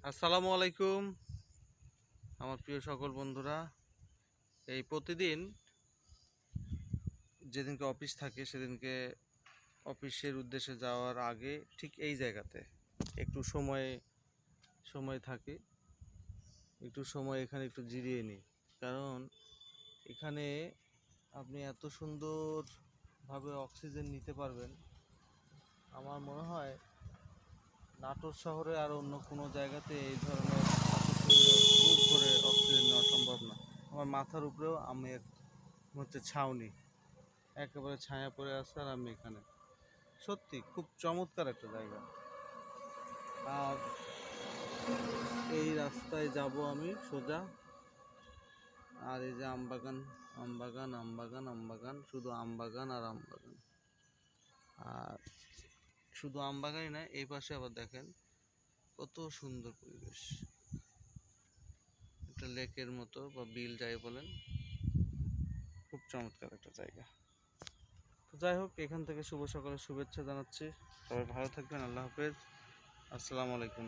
আসসালামু আলাইকুম আমার প্রিয় সকল বন্ধুরা। এই প্রতিদিন যেদিনকে অফিস থাকে সেদিনকে অফিসের উদ্দেশ্যে যাওয়ার আগে ঠিক এই জায়গাতে একটু সময় থাকে, একটু সময় এখানে একটু জিরিয়ে নিই। কারণ এখানে আপনি এত সুন্দরভাবে অক্সিজেন নিতে পারবেন, আমার মনে হয় নাটোর শহরে আর অন্য কোনো জায়গাতে এই ধরনের বুক ভরে অক্সিজেন নেওয়া সম্ভব না। আমার মাথার উপরেও আমের হচ্ছে ছাউনি, একেবারে ছায়া পড়ে আছে আর আমি এখানে। সত্যি খুব চমৎকার একটা জায়গা। আর এই রাস্তায় যাব আমি সোজা, আর এই যে আমবাগান, আমবাগান, আমবাগান, আমবাগান, শুধু আমবাগান আর আমবাগান। আর শুধু আমবাগানই না, এই পাশে আবার দেখেন কত সুন্দর পরিবেশ। একটা লেকের মতো বা বিল যাই বলেন, খুব চমৎকার একটা জায়গা। তো যাই হোক, এখান থেকে শুভ সকালের শুভেচ্ছা জানাচ্ছি। সবাই ভালো থাকবেন। আল্লাহ হাফেজ। আসসালামু আলাইকুম।